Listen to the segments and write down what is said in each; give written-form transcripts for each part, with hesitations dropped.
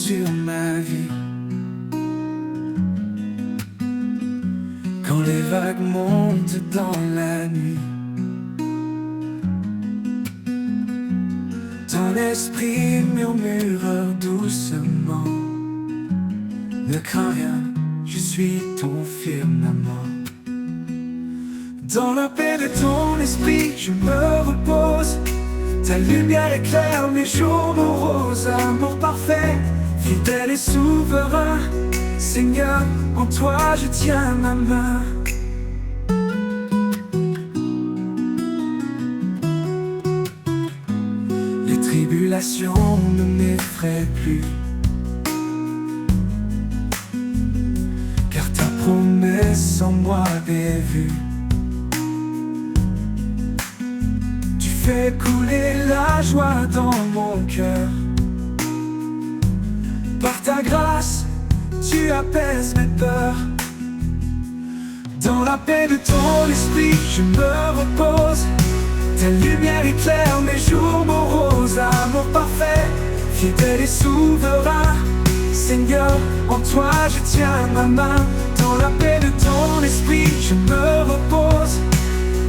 sur ma vie. Quand les vagues montent dans la nuit, ton esprit murmure doucement: ne crains rien, je suis ton firmament. Dans la paix de ton esprit, je me repose. Ta lumière éclaire mes jours moroses. Amour parfait, fidèle et souverain, Seigneur, en toi je tiens ma main. Les tribulations ne m'effraient plus, car ta promesse en moi est vue. Tu fais couler la joie dans mon cœur. Par ta grâce, tu apaises mes peurs. Dans la paix de ton esprit, je me repose. Ta lumière éclaire mes jours moroses. Amour parfait, fidèle et souverain, Seigneur, en toi je tiens ma main. Dans la paix de ton esprit, je me repose.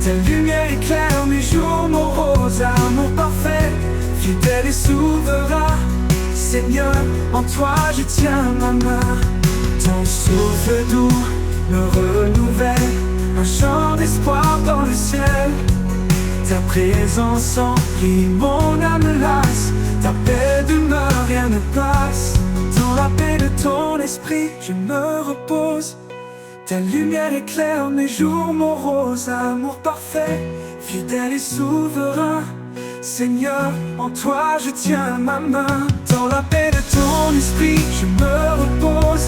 Ta lumière éclaire mes jours moroses. Amour parfait, fidèle et souverain, Seigneur, en toi je tiens ma main. Ton souffle doux me renouvelle, un chant d'espoir dans le ciel. Ta présence emplit mon âme lasse, ta paix demeure, rien ne passe. Dans la paix de ton esprit, je me repose. Ta lumière éclaire mes jours moroses. Amour parfait, fidèle et souverain, Seigneur, en toi je tiens ma main. Dans la paix de ton esprit, je me repose.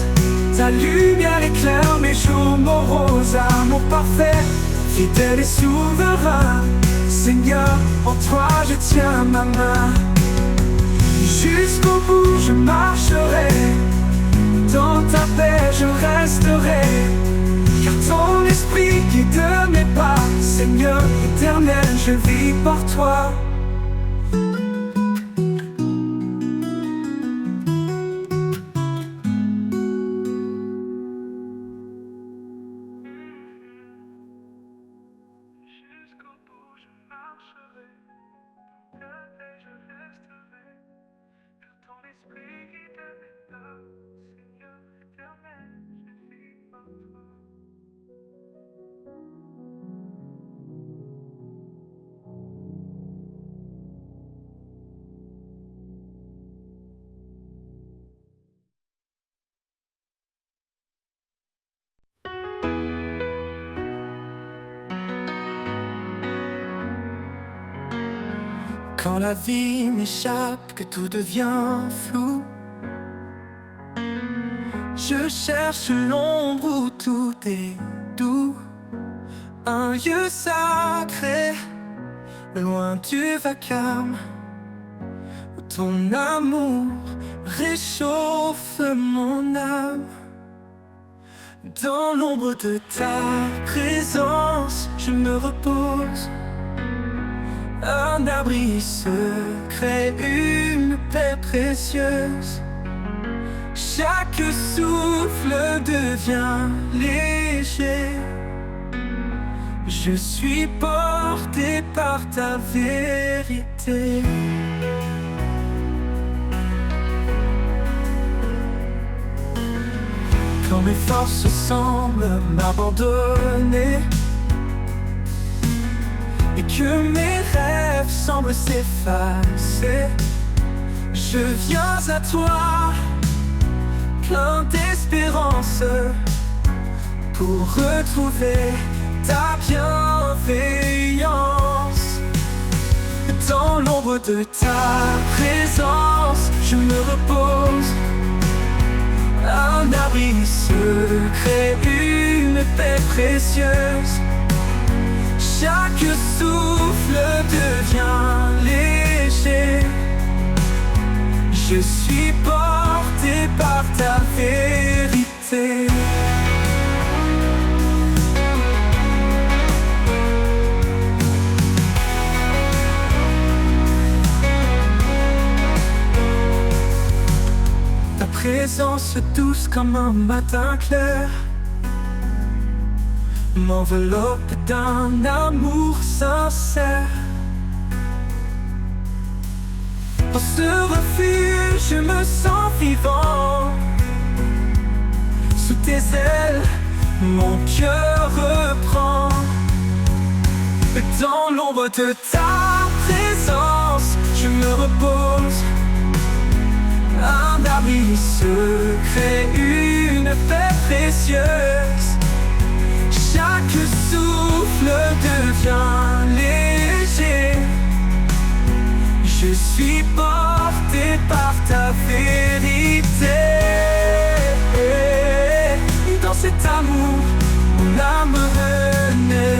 Ta lumière éclaire mes jours moroses. Amour parfait, fidèle et souverain, Seigneur, en toi je tiens ma main. Jusqu'au bout je marcherai, dans ta paix je resterai, car ton esprit guide mes pas. Seigneur éternel, je vis par toi. Jusqu'au bout je marcherai, dans ta paix je resterai, car ton esprit guide mes pas. Seigneur éternel, je vis par toi. Quand la vie m'échappe, que tout devient flou, je cherche l'ombre où tout est doux. Un lieu sacré, loin du vacarme, où ton amour réchauffe mon âme. Dans l'ombre de ta présence, je me repose. Un abri secret, une paix précieuse. Chaque souffle devient léger. Je suis porté par ta vérité. Quand mes forces semblent m'abandonner et que mes rêves semblent s'effacer, je viens à toi, plein d'espérance, pour retrouver ta bienveillance. Dans l'ombre de ta présence, je me repose. Un abri secret, une paix précieuse. Chaque souffle devient léger. Je suis porté par ta vérité. Ta présence douce comme un matin clair m'enveloppe d'un amour sincère. Dans ce refuge, je me sens vivant. Sous tes ailes, mon cœur reprend. Dans l'ombre de ta présence, je me repose. Un abri secret, une paix précieuse. Chaque souffle devient léger. Je suis porté par ta vérité. Dans cet amour, mon âme renaît.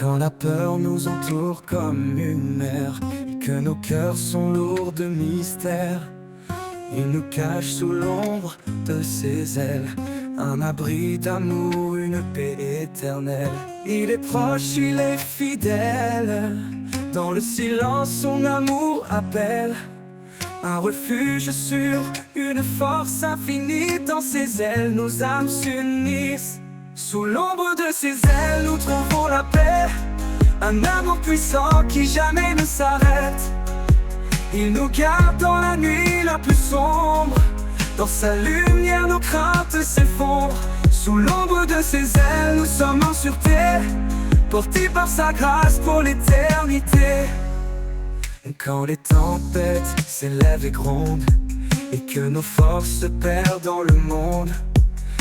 Quand la peur nous entoure comme une mer, et que nos cœurs sont lourds de mystère, il nous cache sous l'ombre de ses ailes, un abri d'amour, une paix éternelle. Il est proche, il est fidèle, dans le silence son amour appelle. Un refuge sûr, une force infinie, dans ses ailes nos âmes s'unissent. Sous l'ombre de ses ailes, nous trouvons la paix, un amour puissant qui jamais ne s'arrête. Il nous garde dans la nuit la plus sombre, dans sa lumière nos craintes s'effondrent. Sous l'ombre de ses ailes, nous sommes en sûreté, portés par sa grâce pour l'éternité. Et quand les tempêtes s'élèvent et grondent, et que nos forces se perdent dans le monde,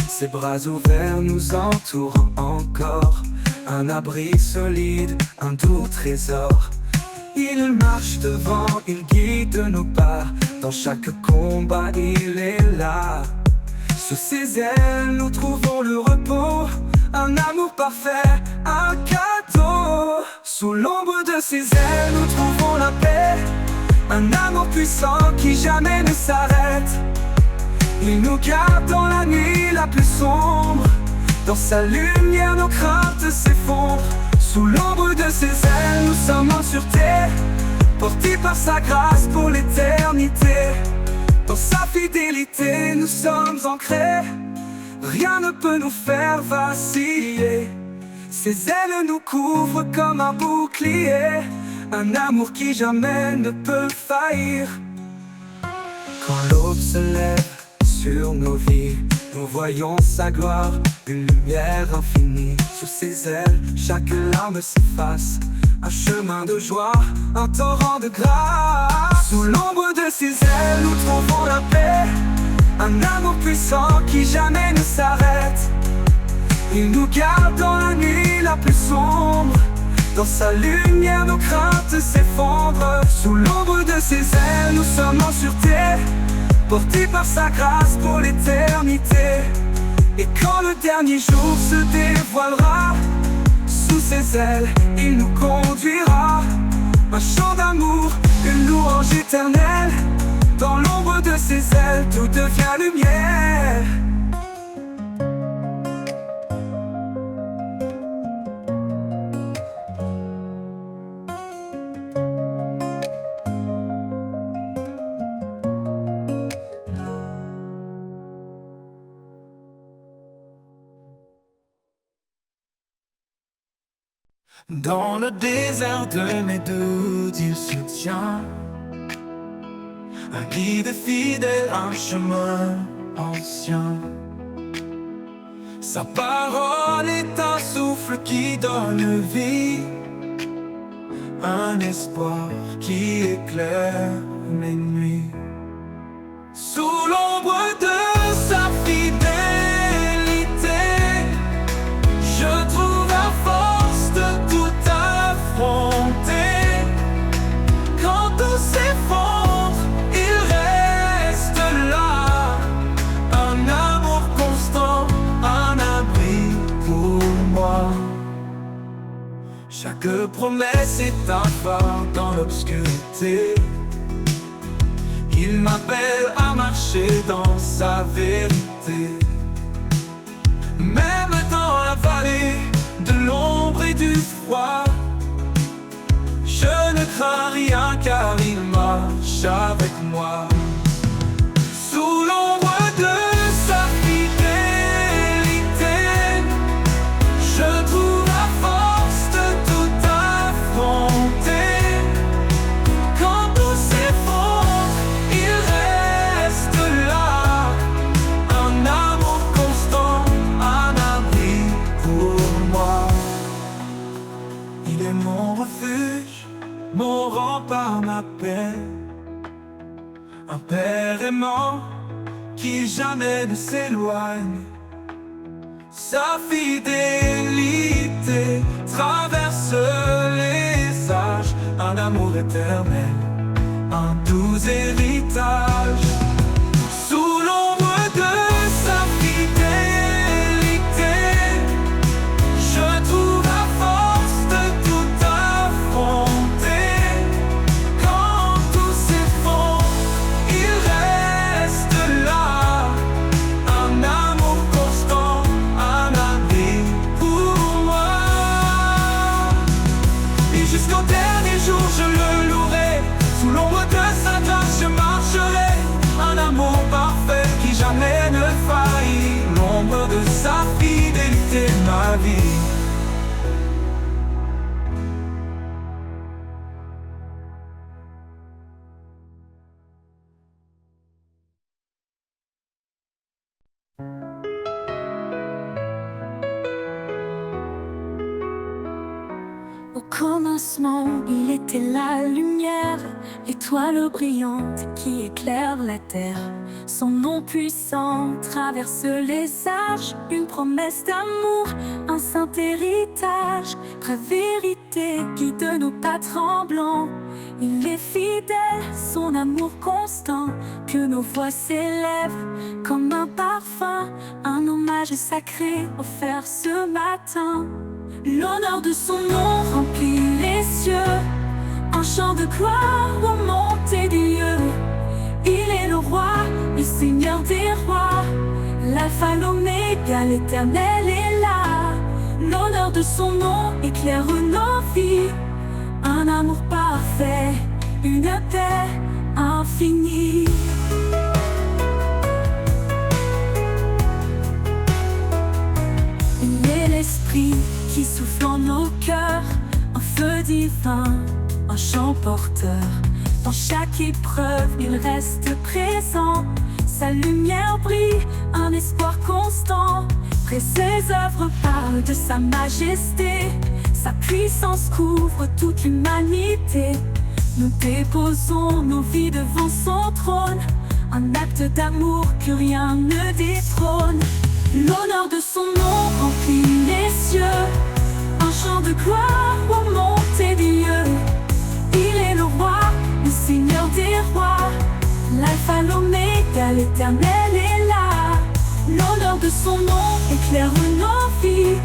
ses bras ouverts nous entourent encore, un abri solide, un doux trésor. Il marche devant, il guide nos pas, dans chaque combat il est là. Sous ses ailes nous trouvons le repos, un amour parfait, un cadeau. Sous l'ombre de ses ailes nous trouvons la paix, un amour puissant qui jamais ne s'arrête. Il nous garde dans la nuit la plus sombre, dans sa lumière nos craintes s'effondrent. Sous l'ombre de ses ailes nous sommes en sûreté, portés par sa grâce pour l'éternité. Dans sa fidélité nous sommes ancrés, rien ne peut nous faire vaciller. Ses ailes nous couvrent comme un bouclier, un amour qui jamais ne peut faillir. Quand l'aube se lève sur nos vies, nous voyons sa gloire, une lumière infinie. Sous ses ailes, chaque larme s'efface, un chemin de joie, un torrent de grâce. Sous l'ombre de ses ailes, nous trouvons la paix, un amour puissant qui jamais ne s'arrête. Il nous garde dans la nuit la plus sombre, dans sa lumière nos craintes s'effondrent. Sous l'ombre de ses ailes, nous sommes en sûreté, portés par sa grâce pour l'éternité. Et quand le dernier jour se dévoilera, sous ses ailes, il nous conduira. Un chant d'amour, une louange éternelle, dans l'ombre de ses ailes, tout devient lumière. Dans le désert de mes doutes, il se tient, un guide fidèle, un chemin ancien. Sa parole est un souffle qui donne vie, un espoir qui éclaire mes nuits. Sous l'ombre de sa fidélité, je trouve la force de tout affronter. Quand tout s'effondre, il reste là, Chaque promesse est un phare dans l'obscurité. Il m'appelle à marcher dans sa vérité. Même dans la vallée de l'ombre et du froid, je ne crains rien car il marche avec moi. Sous l'ombre de sa fidélité, je trouve la force de tout affronter. Quand tout s'effondre, il reste là. Un amour constant, un abri pour moi. Il est mon refuge, mon rempart, ma paix. Un père aimant qui jamais ne s'éloigne. Sa fidélité traverse les âges. Un amour éternel, un doux héritage. Sous l'ombre de sa fidélité, je trouve la force de tout affronter. Quand tout s'effondre, il reste là. Un amour constant, un abri pour moi. Et jusqu'au dernier jour je le louerai. Sous l'ombre de sa grâce je marcherai. Un amour parfait qui jamais ne faillit. L'ombre de sa fidélité, ma vie. Au commencement, il était la lumière, l'étoile brillante qui éclaire la terre. Son nom puissant traverse les âges, une promesse d'amour, un saint héritage. Vraie vérité guide nos pas tremblants. Il est fidèle, son amour constant, que nos voix s'élèvent comme un parfum, un hommage sacré offert ce matin. L'honneur de son nom remplit les cieux, un chant de gloire aux montées des lieux. Il est le roi, le seigneur des rois, l'alpha, l'oméga, l'éternel est là. L'honneur de son nom éclaire nos vies, un amour parfait, une paix infinie. Il est l'esprit qui souffle en nos cœurs, un feu divin, un chant porteur. Dans chaque épreuve, il reste présent. Sa lumière brille, un espoir constant. Près ses œuvres parlent de sa majesté. Sa puissance couvre toute l'humanité. Nous déposons nos vies devant son trône, un acte d'amour que rien ne détrône. L'honneur de son nom remplit les cieux, un chant de gloire aux montées des lieux. Il est le roi, le seigneur des rois, l'alpha, l'oméga, l'éternel est là. L'honneur de son nom éclaire nos vies,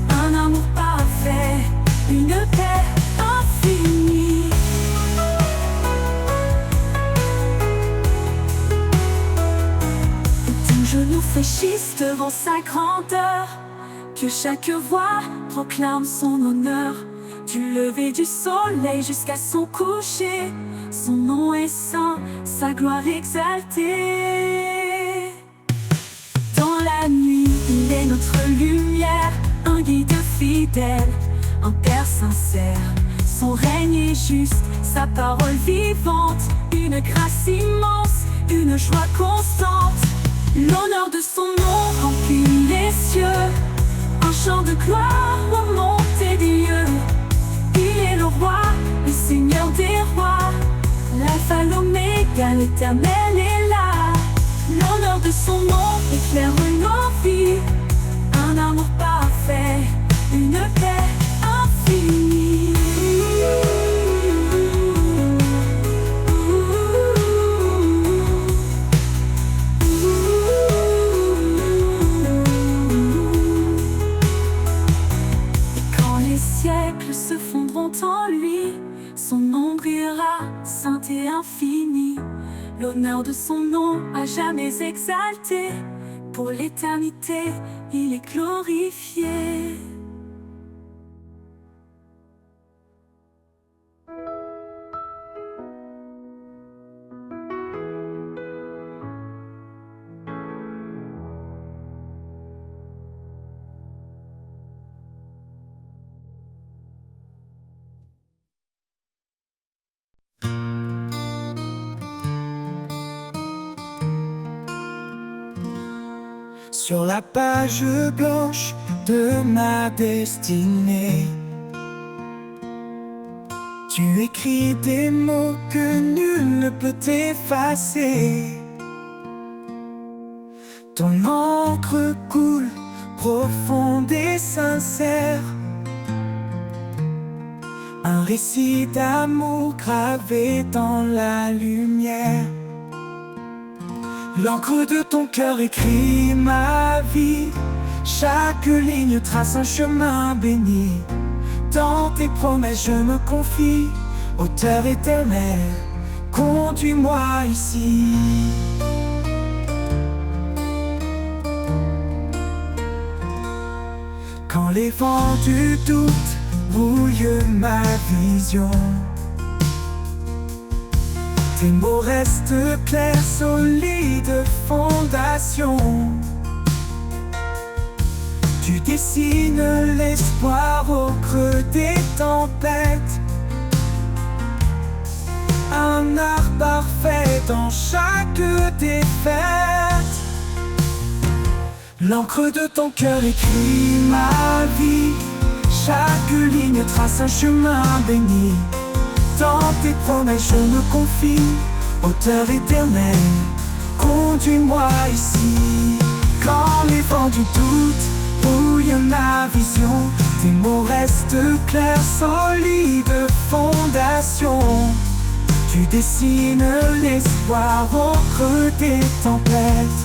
un amour parfait, une paix infinie. Tout genou fléchisse devant sa grandeur, que chaque voix proclame son honneur. Du lever du soleil jusqu'à son coucher, son nom est saint, sa gloire exaltée. Dans la nuit, il est notre lumière, un guide fidèle, un père sincère. Son règne est juste, sa parole vivante, une grâce immense, une joie constante. L'honneur de son nom remplit les cieux, un chant de gloire aux montées des lieux. Il est le roi, le seigneur des rois, l'alpha, l'oméga, l'éternel est là. L'honneur de son nom éclaire nos vies, un amour parfait, une paix infinie. Et quand les siècles se fondront en lui. Son nom brillera, saint et infini. L'honneur de son nom à jamais exalté. Pour l'éternité, il est glorifié. Sur la page blanche de ma destinée, tu écris des mots que nul ne peut effacer. Ton encre coule, profonde et sincère. Un récit d'amour gravé dans la lumière. L'encre de ton cœur écrit ma vie. Chaque ligne trace un chemin béni. Dans tes promesses je me confie. Auteur éternel, conduis-moi ici. Quand les vents du doute brouillent ma vision, tes mots restent clairs, solides fondations. Tu dessines l'espoir au creux des tempêtes. Un art parfait dans chaque défaite. L'encre de ton cœur écrit ma vie. Chaque ligne trace un chemin béni. Dans tes promesses je me confie. Auteur éternel, conduis-moi ici. Quand les vents du doute brouillent ma vision, tes mots restent clairs, solides fondations. Tu dessines l'espoir au creux des tempêtes.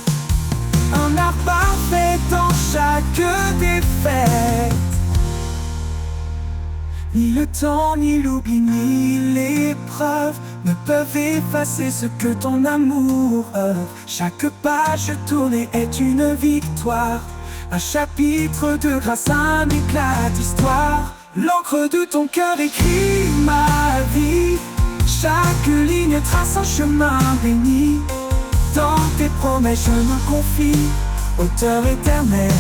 Un art parfait dans chaque défaite. Ni le temps, ni l'oubli, ni l'épreuve ne peuvent effacer ce que ton amour œuvre. Chaque page tournée est une victoire. Un chapitre de grâce, un éclat d'histoire. L'encre de ton cœur écrit ma vie. Chaque ligne trace un chemin béni. Dans tes promesses je me confie. Auteur éternel,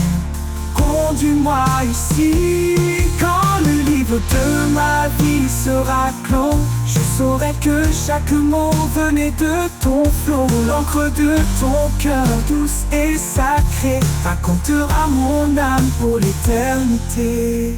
conduis-moi ici. Quand le livre de ma vie sera clos, je saurai que chaque mot venait de ton flot. L'encre de ton cœur douce et sacrée racontera mon âme pour l'éternité.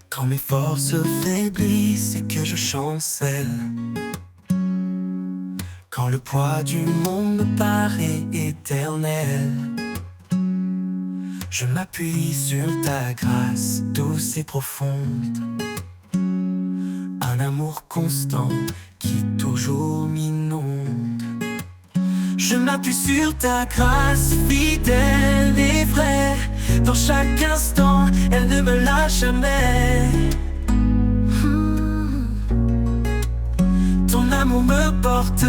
Quand mes forces faiblissent et que je chancelle, quand le poids du monde me paraît éternel, je m'appuie sur ta grâce douce et profonde. Un amour constant qui toujours m'inonde. Je m'appuie sur ta grâce fidèle et vraie. Dans chaque instant, elle ne me lâche jamais. Ton amour me porte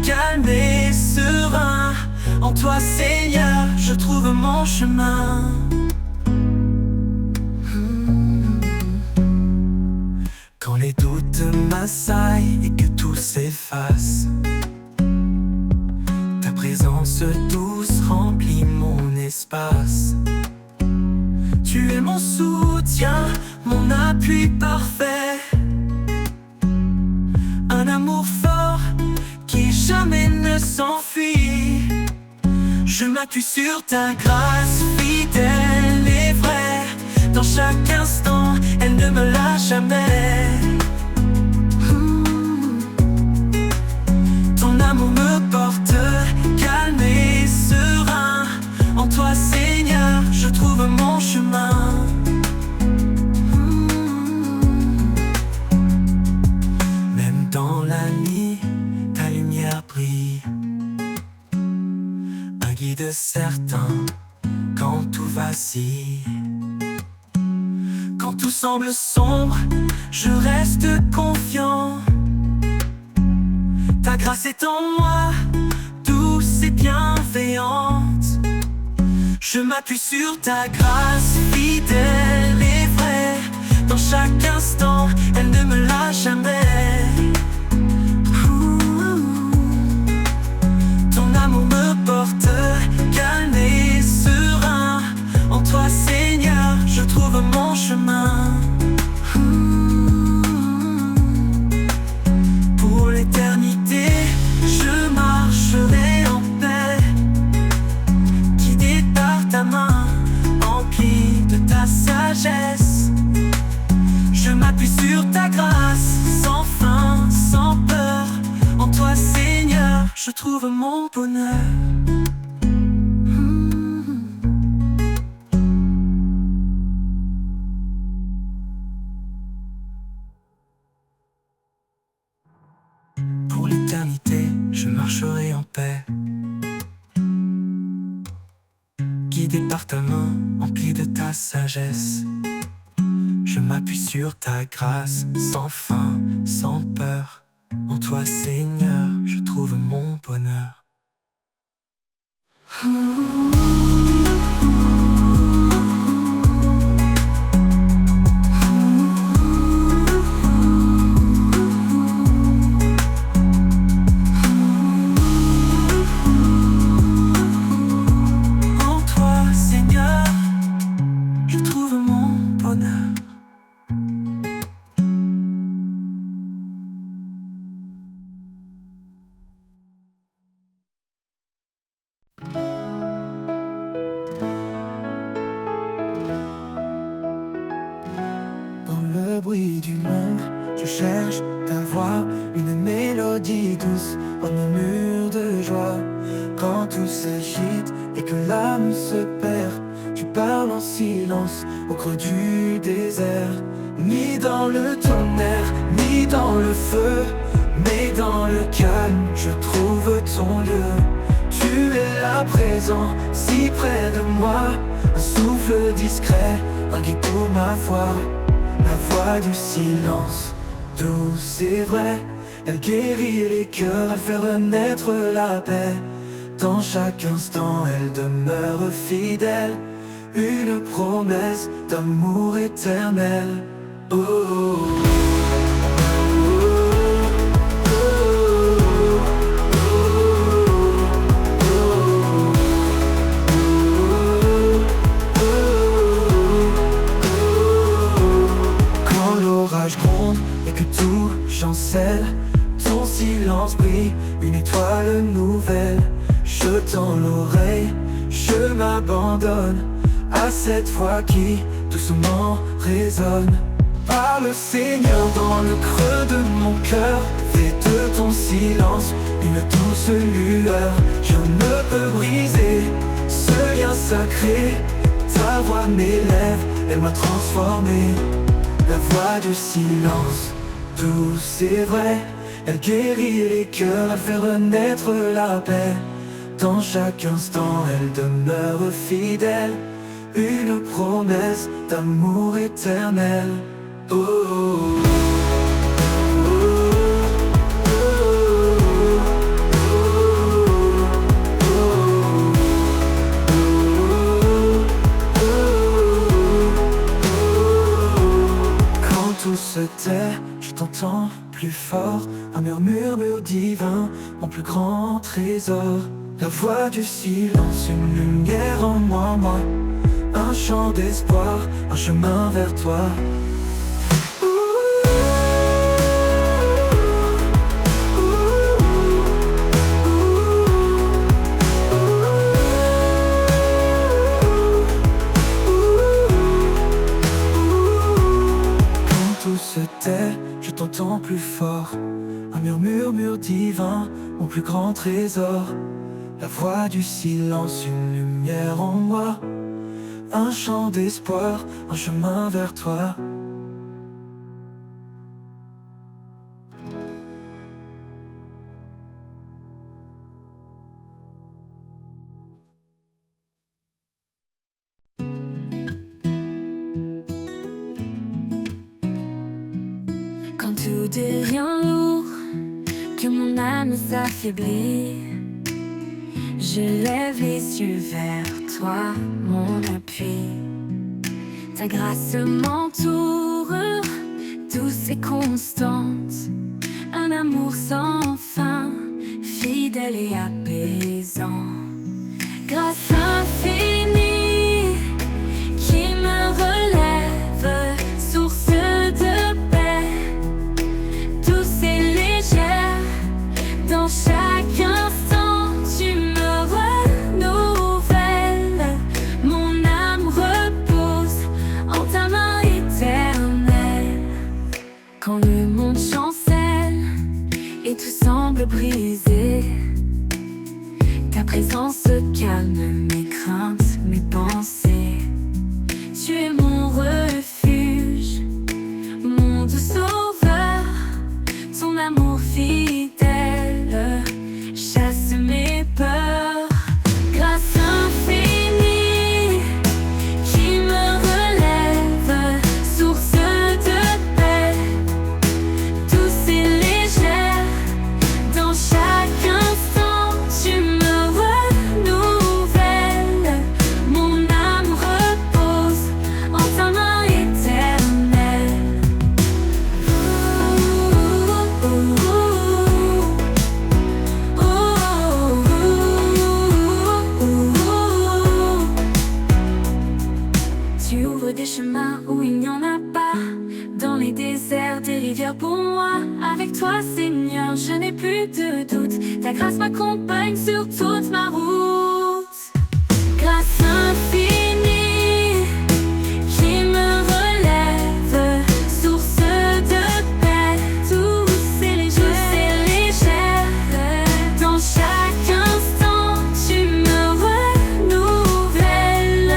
calme et serein. En toi, Seigneur, je trouve mon chemin. Quand les doutes m'assaillent et que tout s'efface, ta présence douce remplit mon espace. Tu es mon soutien, mon appui parfait. Un amour fort qui jamais ne s'enfuit. Je m'appuie sur ta grâce fidèle et vraie. Dans chaque instant, elle ne me lâche jamais. Ton amour me porte calme et de certains quand tout vacille. Quand tout semble sombre, je reste confiant. Ta grâce est en moi, douce et bienveillante. Je m'appuie sur ta grâce, fidèle et vraie. Dans chaque instant, elle ne me lâche jamais. Ton amour me porte calme et serein. En toi, Seigneur, je trouve mon chemin. Pour l'éternité, je marcherai en paix, guidé par ta main, empli de ta sagesse. Je m'appuie sur ta grâce, sans fin, sans peur. En toi, Seigneur, je trouve mon bonheur. Pour l'éternité, je marcherai en paix, guidé par ta main, empli de ta sagesse. Je m'appuie sur ta grâce, sans fin, sans peur. En toi, Seigneur, je trouve mon bonheur. En toi, Seigneur, je trouve mon bonheur. Dans le bruit du monde, je cherche ta voix, une mélodie douce, un murmure de joie. Quand tout s'agite et que l'âme se perd, tu parles en silence au creux du désert. Ni dans le tonnerre, ni dans le feu, mais dans le calme, je trouve ton lieu. Tu es là présent, si près de moi, un souffle discret, un guide pour ma foi. La voix du silence, douce et vraie, elle guérit les cœurs, elle fait renaître la paix. Dans chaque instant, elle demeure fidèle, une promesse d'amour éternel. Oh, oh, oh. Et que tout chancelle, ton silence brille, une étoile nouvelle. Je tends l'oreille, je m'abandonne à cette voix qui doucement résonne. Parle Seigneur dans le creux de mon cœur, fais de ton silence une douce lueur. Je ne peux briser ce lien sacré, ta voix m'élève, elle m'a transformé. La voix du silence, douce et vraie, elle guérit les cœurs, elle fait renaître la paix. Dans chaque instant, elle demeure fidèle, une promesse d'amour éternel. Oh, oh, oh. Tout se tait, je t'entends plus fort, un murmure divin, mon plus grand trésor. La voix du silence, une lumière en moi, un chant d'espoir, un chemin vers toi. Je t'entends plus fort, un murmure divin, mon plus grand trésor. La voix du silence, une lumière en moi, un chant d'espoir, un chemin vers toi. tout devient lourd, que mon âme s'affaiblit, je lève les yeux vers toi, mon appui. Ta grâce m'entoure, douce et constante, un amour sans fin, fidèle et apaisant. Grâce infinie qui me relève, source de paix, douce et légère. Dans chaque instant, tu me renouvelles. Mon âme repose en ta main éternelle. Quand le monde chancelle et tout semble brisé, ta présence calme mes craintes, mes pensées. Tu es mon refuge, mon doux sauveur. Ton amour fidèle chasse mes peurs. Grâce infinie qui me relève, source de paix, douce et légère. Dans chaque instant, tu me renouvelles. Mon âme repose en ta main éternelle. Tu ouvres des chemins où il n'y en a pas, dans les déserts, des rivières pour moi. Avec toi, Seigneur, je n'ai plus de doute. Ta grâce m'accompagne sur toute ma route. Grâce infinie qui me relève, source de paix, douce et légère. Dans chaque instant, tu me renouvelles.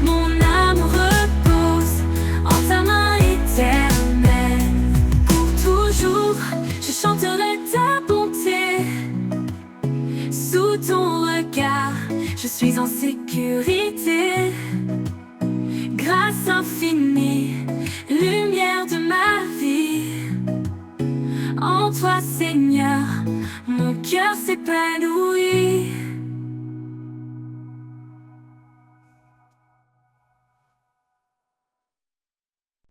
Mon âme repose en ta main éternelle. Pour toujours, je chanterai ta bonté. Sous ton regard, je suis en sécurité. Grâce infinie, lumière de ma vie. En toi, Seigneur, mon cœur s'épanouit.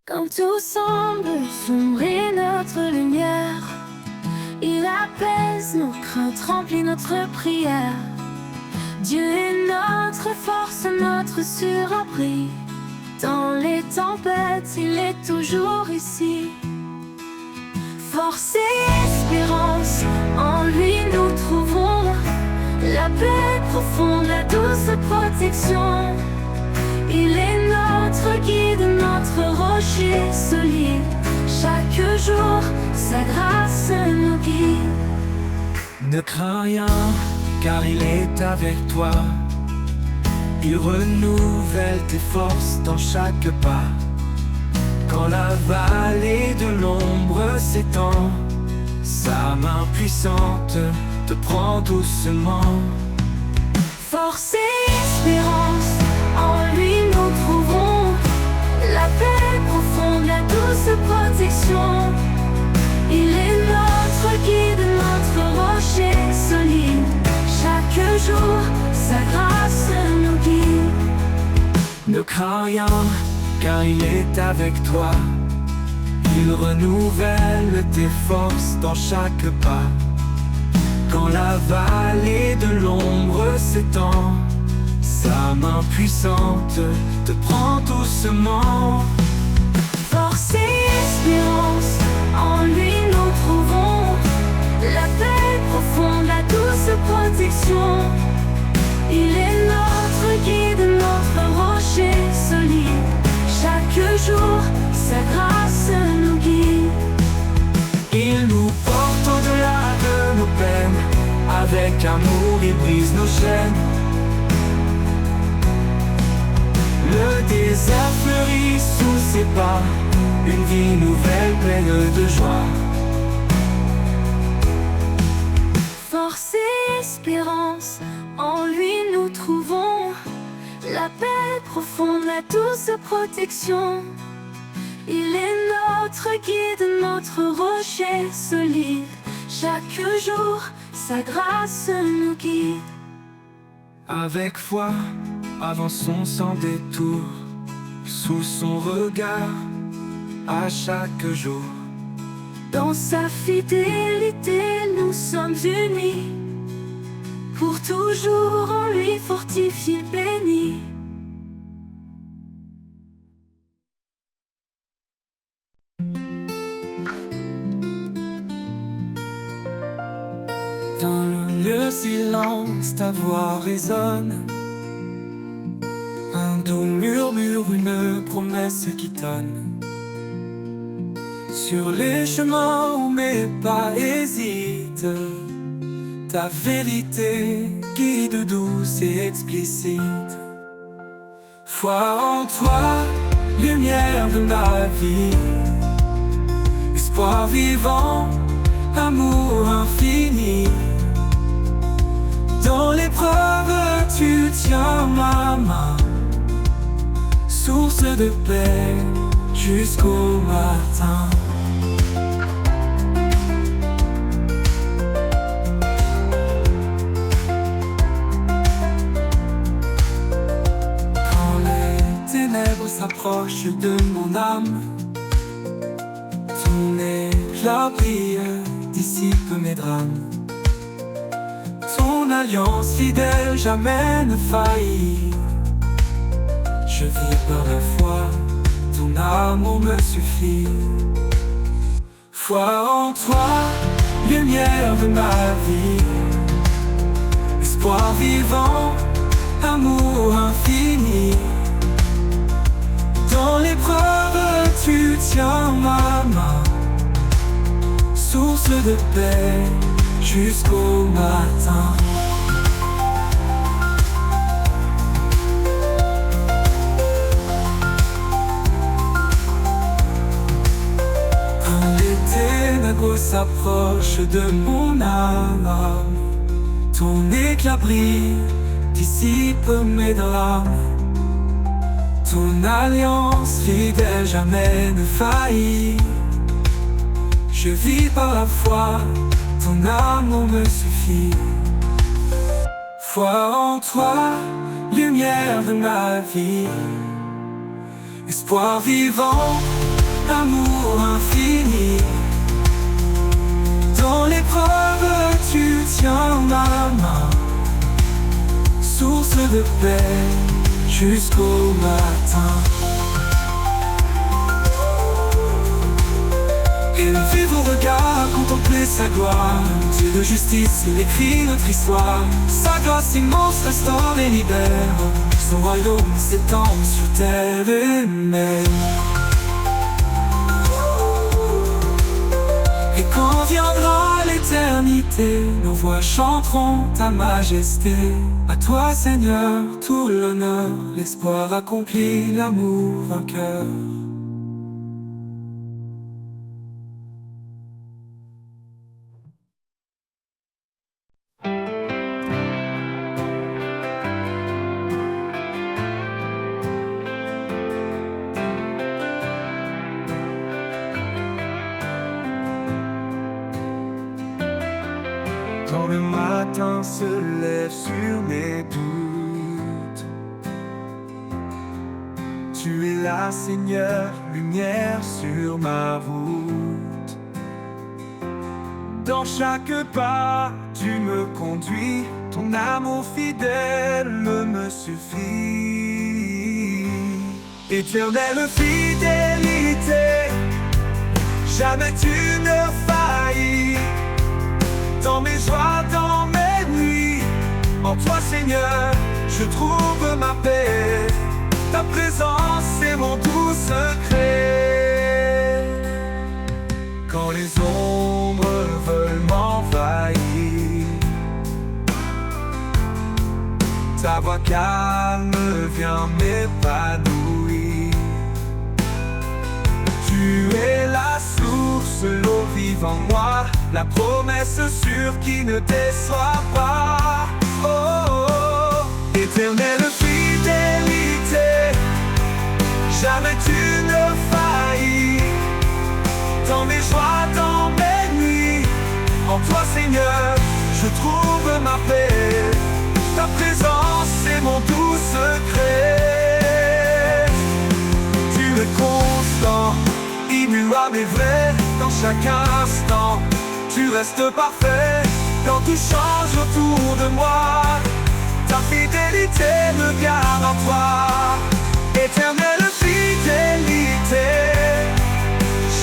Quand tout semble sombrer, notre lumière, il apaise nos craintes, remplit notre prière. Dieu est notre force, notre surabri. Dans les tempêtes, il est toujours ici. Force et espérance, en lui nous trouvons la paix profonde, la douce protection. Il est notre guide, notre rocher solide. Chaque jour, sa grâce nous guide. Ne crains rien, car il est avec toi. Il renouvelle tes forces dans chaque pas. Quand la vallée de l'ombre s'étend, sa main puissante te prend doucement. Force et espérance, en lui nous trouvons la paix profonde, la douce protection. Il est notre guide, notre rocher solide. Chaque jour, sa grâce nous guide. Ne crains rien, car il est avec toi. Il renouvelle tes forces dans chaque pas. Quand la vallée de l'ombre s'étend, sa main puissante te prend doucement. Force et espérance, en lui nous trouvons la paix profonde, la douce protection. Il est notre guide, notre rocher solide. Chaque jour, sa grâce nous guide. Il nous porte au-delà de nos peines. Avec amour, il brise nos chaînes. Le désert fleurit sous ses pas. Une vie nouvelle pleine de joie. Force et espérance, en lui nous trouvons la paix profonde, la douce protection. Il est notre guide, notre rocher solide. Chaque jour, sa grâce nous guide. Avec foi, avançons sans détour, sous son regard, à chaque jour. Dans sa fidélité, nous sommes unis, pour toujours en lui fortifié, béni. Dans le silence, ta voix résonne. Un doux murmure, une promesse qui tonne. Sur les chemins où mes pas hésitent, ta vérité guide douce et explicite. Foi en toi, lumière de ma vie, espoir vivant, amour infini. Dans l'épreuve, tu tiens ma main, source de paix jusqu'au matin. Quand les ténèbres s'approchent de mon âme, ton éclat brille, dissipe mes drames. Ton alliance fidèle jamais ne faillit. Je vis par la foi, ton amour me suffit. Foi en toi, lumière de ma vie, espoir vivant, amour infini. Dans l'épreuve, tu tiens ma main, source de paix jusqu'au matin. Quand les ténèbres s'approchent de mon âme, ton éclat brille, dissipe mes drames. Ton alliance fidèle jamais ne faillit. Je vis par la foi, ton amour me suffit. Foi en toi, lumière de ma vie, espoir vivant, amour infini. Dans l'épreuve, tu tiens ma main, source de paix jusqu'au matin. Élevé vos regards, contempler sa gloire. Dieu de justice, il écrit notre histoire. Sa grâce immense restaure et libère. Son royaume s'étend sur terre et mer. Et quand viendra l'éternité, nos voix chanteront ta majesté. À toi Seigneur, tout l'honneur, l'espoir accompli, l'amour vainqueur. Quand le matin se lève sur mes doutes, tu es là Seigneur, lumière sur ma route. Dans chaque pas, tu me conduis, ton amour fidèle me suffit. Éternelle fidélité, jamais tu ne faillis. Dans mes joies, dans mes nuits, en toi Seigneur, je trouve ma paix. Ta présence est mon doux secret. Quand les ombres veulent m'envahir, ta voix calme vient m'épanouir. Tu es la source, l'eau vive en moi, la promesse sûre qui ne déçoit pas. Oh, oh, oh. Éternelle fidélité, jamais tu ne faillis. Dans mes joies, dans mes nuits, en toi Seigneur, je trouve ma paix. Ta présence est mon doux secret. Tu es constant, immuable et vrai. Dans chaque instant, tu restes parfait. Quand tout change autour de moi, ta fidélité me garde en toi. Éternelle fidélité,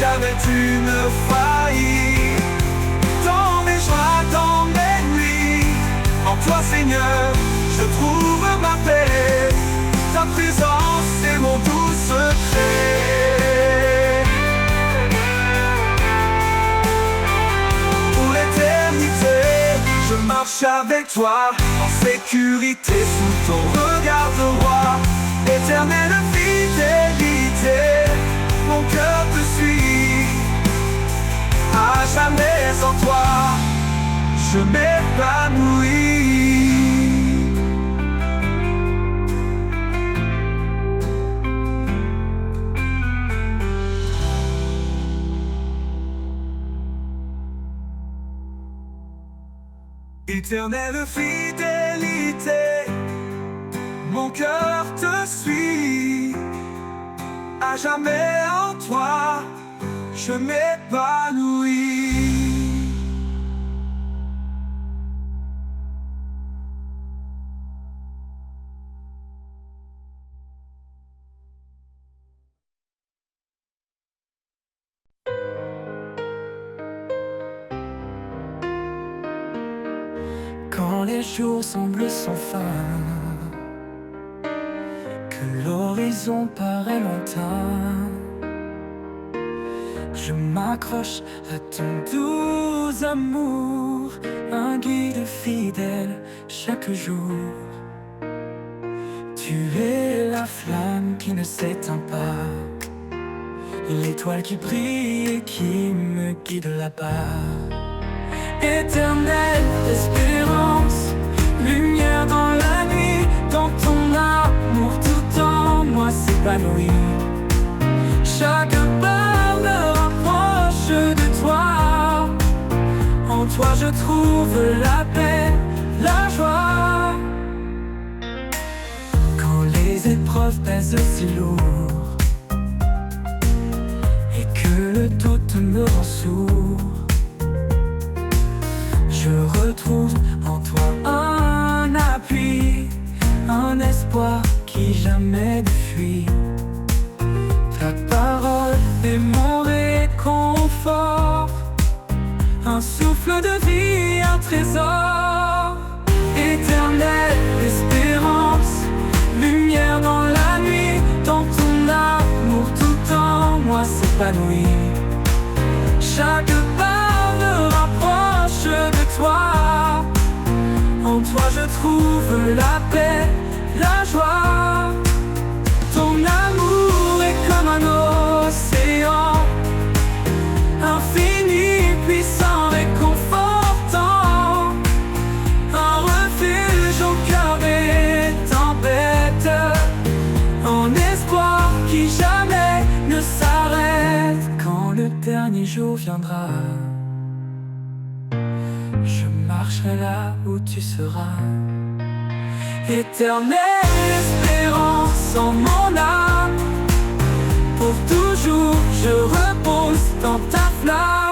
jamais tu ne faillis. Dans mes joies, dans mes nuits, en toi Seigneur, je trouve ma paix. Ta présence est mon doux secret. Pour l'éternité, je marche avec toi, en sécurité sous ton regard de roi. Éternelle fidélité, mon cœur te suit. À jamais en toi, je m'épanouis. Éternelle fidélité, mon cœur te suit. À jamais en toi, je m'épanouis. Quand les jours semblent sans fin, que l'horizon paraît lointain, je m'accroche à ton doux amour, un guide fidèle chaque jour. Tu es la flamme qui ne s'éteint pas, l'étoile qui brille et qui me guide là-bas. Éternelle espérance, lumière dans la nuit, dans ton amour tout en moi s'épanouit. Chaque pas me rapproche de toi, en toi je trouve la paix, la joie. Quand les épreuves pèsent si lourd et que le doute me rend sourd, je retrouve en toi un appui, un espoir qui jamais ne fuit. Ta parole est mon réconfort, un souffle de vie, un trésor. Éternelle espérance, lumière dans la nuit, dans ton amour tout en moi s'épanouit. Chaque pas me rapproche de toi, en toi je trouve la paix, la joie. Ton amour est comme un océan, infini, puissant, réconfortant, un refuge au cœur des tempêtes, un espoir qui jamais ne s'arrête. Quand le dernier jour viendra, je marcherai là où tu seras. Éternelle espérance en mon âme, pour toujours je repose dans ta flamme.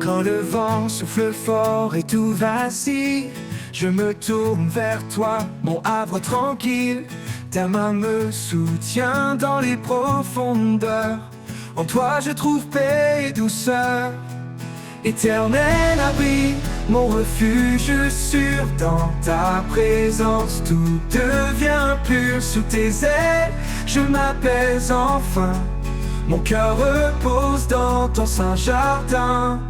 Quand le vent souffle fort et tout vacille, je me tourne vers toi, mon havre tranquille. Ta main me soutient dans les profondeurs, en toi je trouve paix et douceur. Éternel abri, mon refuge sûr dans ta présence, tout devient pur sous tes ailes, je m'apaise enfin, mon cœur repose dans ton saint jardin.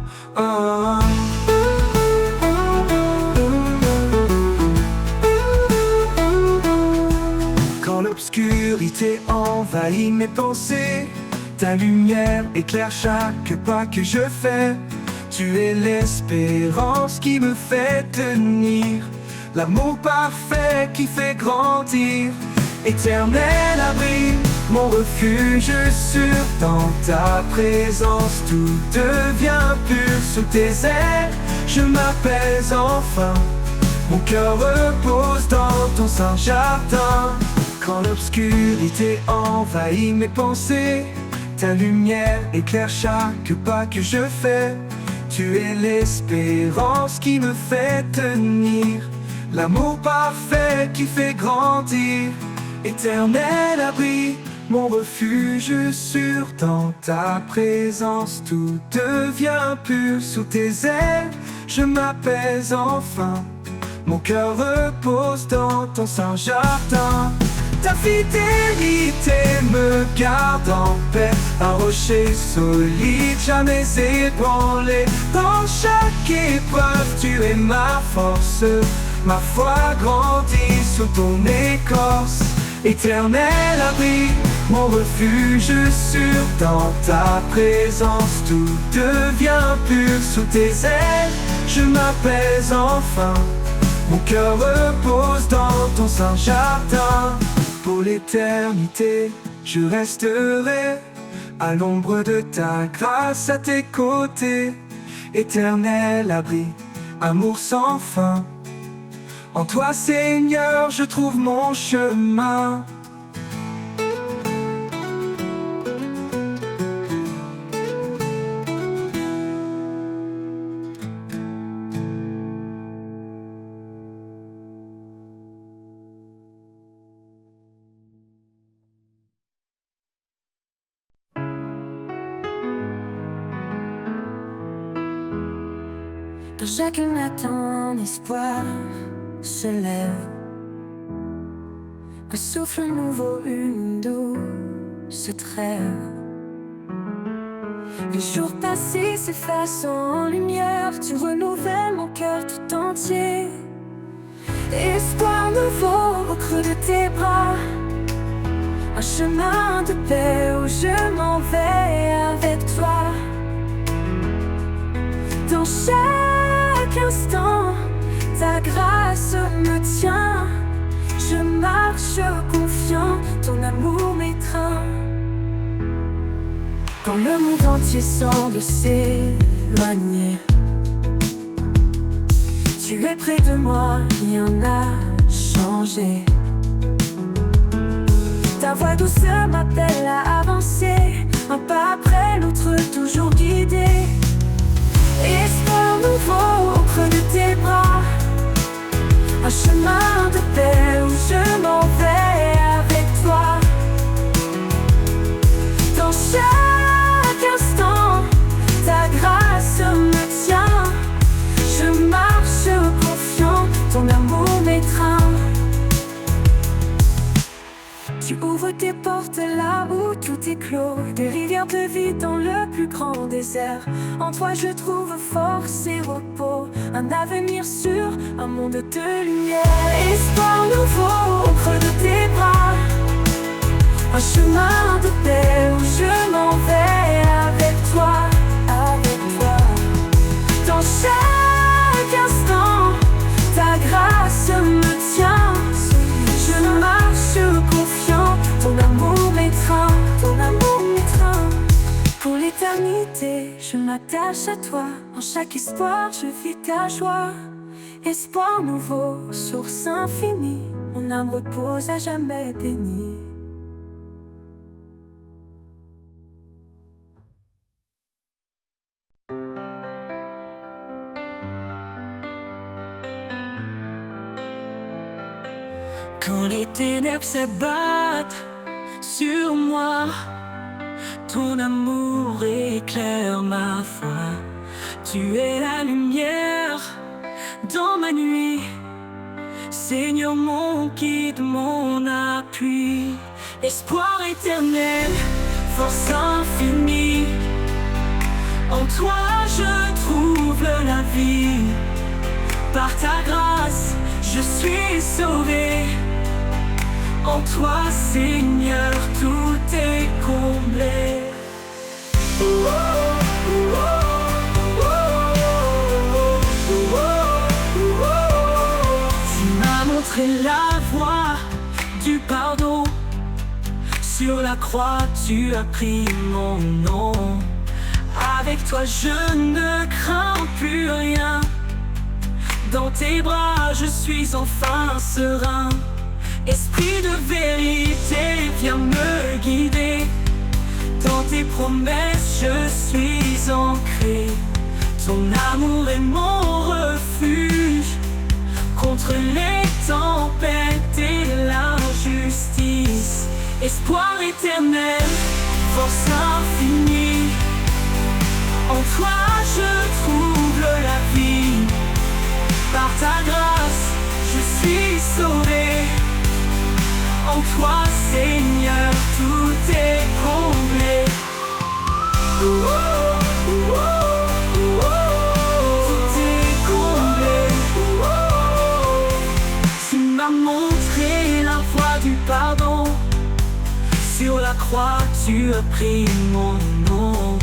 Quand l'obscurité envahit mes pensées, ta lumière éclaire chaque pas que je fais. Tu es l'espérance qui me fait tenir, l'amour parfait qui fait grandir. Éternel abri, mon refuge sûr dans ta présence, tout devient pur sous tes ailes, je m'apaise enfin, mon cœur repose dans ton saint jardin. Quand l'obscurité envahit mes pensées, ta lumière éclaire chaque pas que je fais. Tu es l'espérance qui me fait tenir, l'amour parfait qui fait grandir. Éternel abri, mon refuge sûr dans ta présence, tout devient pur sous tes ailes, je m'apaise enfin, mon cœur repose dans ton saint jardin. Ta fidélité me garde en paix, un rocher solide, jamais ébranlé. Dans chaque épreuve, tu es ma force, ma foi grandit sous ton écorce. Éternel abri, mon refuge sûr dans ta présence, tout devient pur sous tes ailes, je m'apaise enfin, mon cœur repose dans ton saint jardin. Pour l'éternité, je resterai à l'ombre de ta grâce à tes côtés. Éternel abri, amour sans fin, en toi Seigneur je trouve mon chemin. Dans chaque matin, un espoir se lève, un souffle nouveau, une douce trêve. Les jours passés s'effacent en lumière, tu renouvelles mon cœur tout entier. Espoir nouveau au creux de tes bras, un chemin de paix où je m'en vais avec toi. Dans chaque instant, ta grâce me tient, je marche confiant, ton amour m'étreint. Quand le monde entier semble s'éloigner, tu es près de moi, rien n'a changé. Ta voix douce m'appelle à avancer, un pas après l'autre, toujours guidé. Espoir nouveau au creux de tes bras, un chemin de paix où je m'en vais avec toi. Dans chaque instant, ta grâce me tient, je marche confiant, ton amour m'étreint. Tu ouvres tes portes là où tout est clos, des rivières de vie dans le plus grand désert. En toi je trouve force et repos, un avenir sûr, un monde de lumière. Espoir nouveau au creux de tes bras, un chemin de paix où je m'en vais avec toi, avec toi. Dans chaque instant, ta grâce me tient, je marche confiant, ton amour m'étreint, ton amour m'étreint. Pour l'éternité, je m'attache à toi, en chaque espoir je vis ta joie. Espoir nouveau, source infinie, mon âme repose à jamais bénie. Quand les ténèbres s'abattent sur moi, ton amour éclaire ma foi. Tu es la lumière dans ma nuit, Seigneur, mon guide, mon appui, espoir éternel, force infinie. En toi je trouve la vie. Par ta grâce, je suis sauvé. En toi, Seigneur, tout est comblé. Oh, oh, oh, oh, oh, oh, oh. Tu m'as montré la voie du pardon. Sur la croix, tu as pris mon nom. Avec toi, je ne crains plus rien. Dans tes bras, je suis enfin serein. Esprit de vérité, viens me guider. Dans tes promesses, je suis ancré. Ton amour est mon refuge contre les tempêtes et l'injustice. Espoir éternel, force infinie. En toi, je trouve la vie. Par ta grâce, je suis sauvé. En toi, Seigneur, tout est comblé. Oh, oh, oh, oh, oh. Tout est comblé. Oh, oh. Tu m'as montré la voie du pardon. Sur la croix, tu as pris mon nom.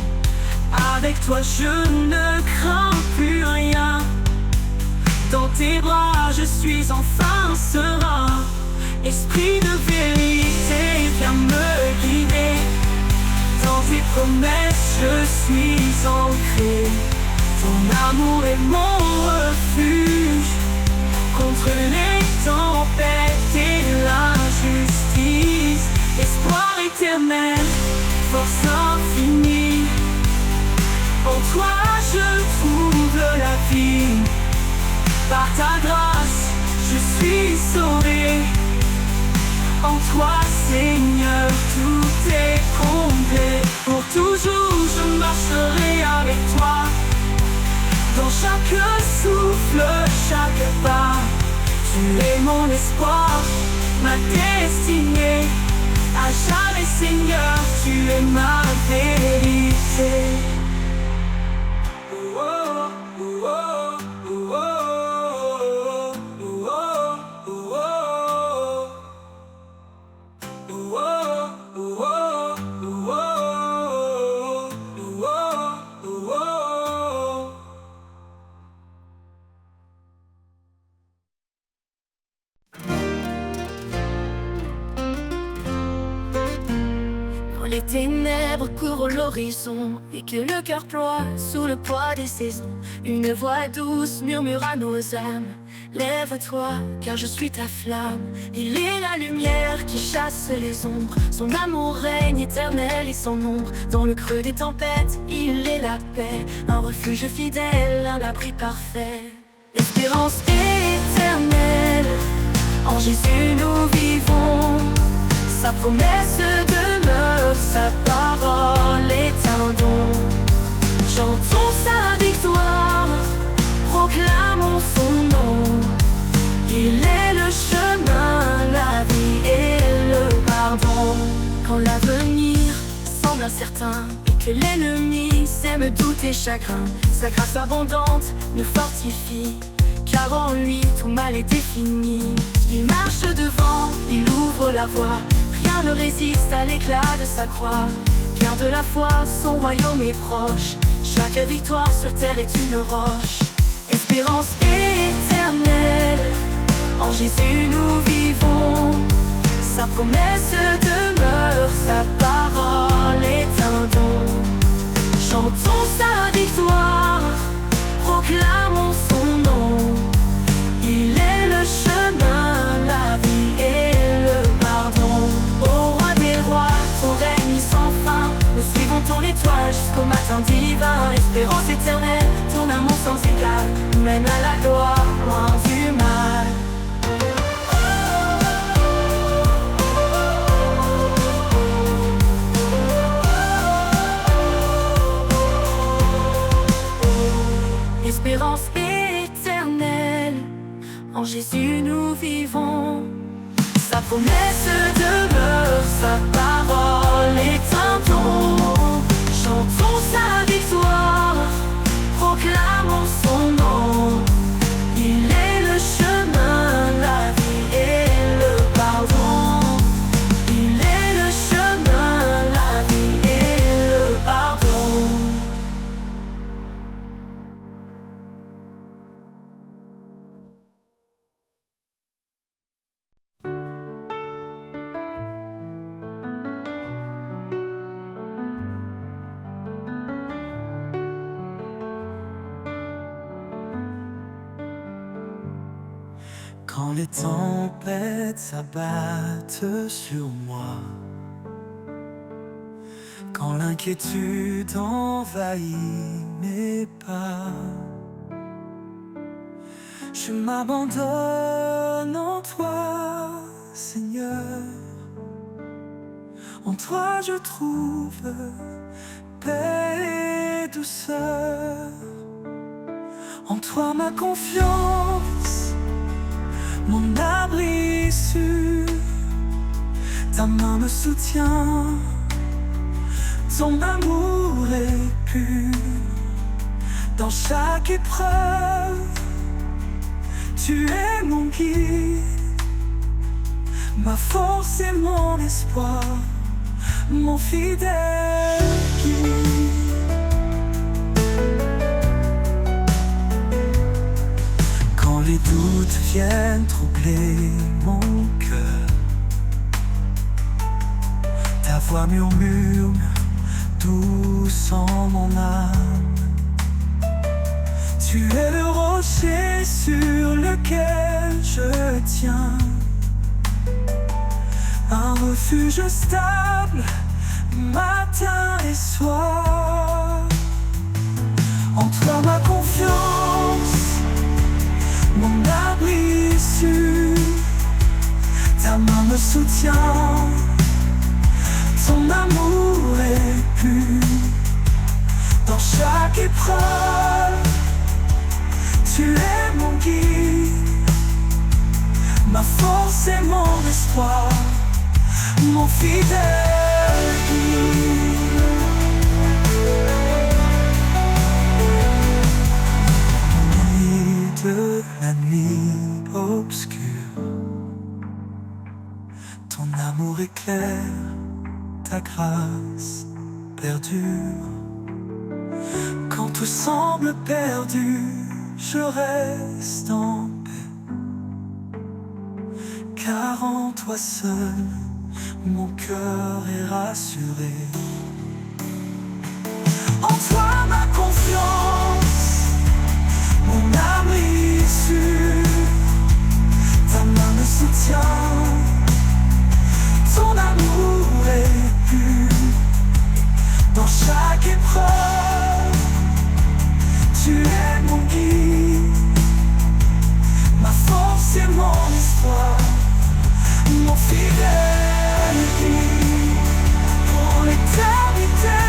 Avec toi, je ne crains plus rien. Dans tes bras, je suis enfin serein. Esprit de vérité, viens me guider. Dans tes promesses, je suis ancré. Ton amour est mon refuge contre les tempêtes et l'injustice. Espoir éternel, force infinie. En toi, je trouve la vie. Par ta grâce, je suis sauvé. En toi, Seigneur, tout est comblé. Pour toujours, je marcherai avec toi. Dans chaque souffle, chaque pas. Tu es mon espoir, ma destinée. À jamais, Seigneur, tu es ma vérité. Oh, oh, oh, oh, oh. Les ténèbres courent l'horizon et que le cœur ploie sous le poids des saisons. Une voix douce murmure à nos âmes: lève-toi, car je suis ta flamme. Il est la lumière qui chasse les ombres. Son amour règne éternel et sans ombre. Dans le creux des tempêtes, il est la paix. Un refuge fidèle, un abri parfait. L'espérance éternelle, en Jésus nous vivons. Sa promesse demeure, sa parole est un don. Chantons sa victoire, proclamons son nom. Il est le chemin, la vie et le pardon. Quand l'avenir semble incertain et que l'ennemi sème doute et chagrin, sa grâce abondante nous fortifie, car en lui tout mal est défini. Il marche devant, il ouvre la voie. Rien ne résiste à l'éclat de sa croix. Garde la foi, son royaume est proche. Chaque victoire sur terre est une roche. Espérance éternelle, en Jésus nous vivons. Sa promesse demeure, sa parole est un don. Chantons sa victoire, proclamons son nom. Il est le chemin, la vie et le pardon. Ô roi des rois, ton règne sans fin. Nous suivons ton étoile jusqu'au matin divin. Espérance éternelle, ton amour sans égal nous mène à la gloire, loin du mal. espérance éternelle. En Jésus nous vivons. Sa promesse demeure, sa parole est un don. Chantons sa victoire, proclamons son nom. Il est le chemin, la vie et le pardon. Il est le chemin, la vie et le pardon. Quand les tempêtes s'abattent sur moi, quand l'inquiétude envahit mes pas, je m'abandonne en toi, Seigneur. En toi je trouve paix et douceur. En toi ma confiance, mon abri sûr. Ta main me soutient, ton amour est pur. Dans chaque épreuve, tu es mon guide, ma force et mon espoir, mon fidèle guide. Quand les doutes viennent troubler mon cœur, ta voix murmure douce en mon âme. Tu es le rocher sur lequel je tiens, un refuge stable, matin et soir. En toi ma confiance, mon abri sûr. Ta main me soutient, ton amour est pur. Dans chaque épreuve, tu es mon guide, ma force et mon espoir, mon fidèle guide. Au milieu de la nuit obscure, ton amour éclaire, ta grâce perdure. Quand tout semble perdu, je reste en paix, car en toi seul, mon cœur est rassuré. En toi ma confiance, mon abri sûr. Ta main me soutient, ton amour est pur. Dans chaque épreuve, tu es mon guide, ma force et mon espoir, mon fidèle guide. Pour l'éternité,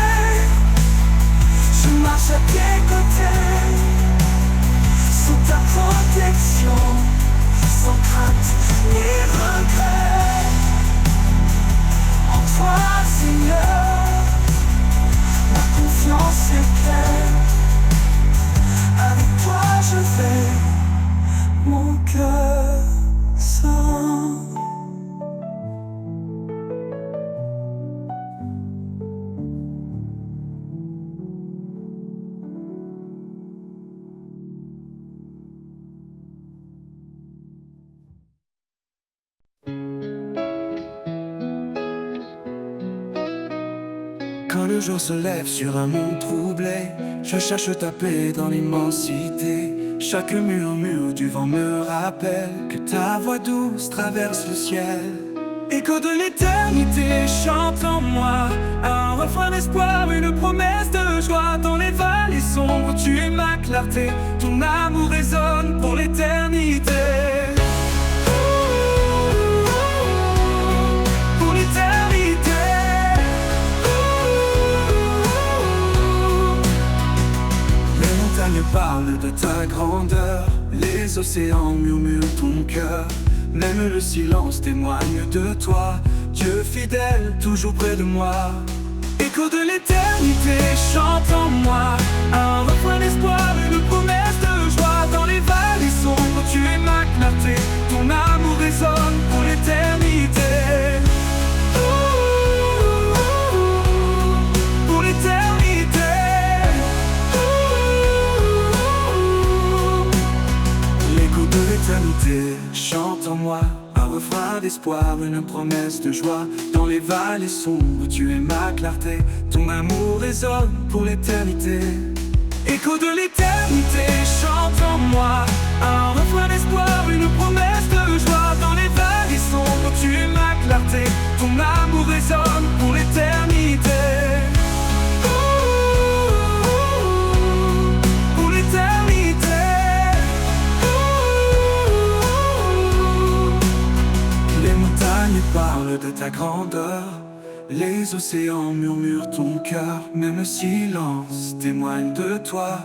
je marche à tes côtés, sous ta protection, sans crainte ni regret. En toi, Seigneur, ma confiance est pleine. Avec toi je vais, mon cœur serein. Quand le jour se lève sur un monde troublé, je cherche ta paix dans l'immensité. Chaque murmure du vent me rappelle que ta voix douce traverse le ciel. Écho de l'éternité chante en moi, un refrain d'espoir, une promesse de joie. Dans les vallées sombres, tu es ma clarté, ton amour résonne pour l'éternité. Pour l'éternité. Les montagnes parlent de ta grandeur. Les océans murmurent ton cœur, même le silence témoigne de toi. Dieu fidèle, toujours près de moi. Écho de l'éternité chante en moi, un refrain d'espoir, une promesse de joie. Dans les vallées sombres, tu es ma clarté, ton amour résonne pour l'éternité. Pour l'éternité. L'écho de l'éternité chante en moi, un refrain d'espoir, une promesse de joie. Dans les vallées sombres, tu es ma clarté, ton amour résonne pour l'éternité. Écho de l'éternité chante en moi, un refrain d'espoir, une promesse de joie. Dans les vallées sombres, tu es ma clarté, ton amour résonne pour l'éternité. Pour l'éternité. Les montagnes parlent de ta grandeur, les océans murmurent ton cœur, même le silence témoigne de toi.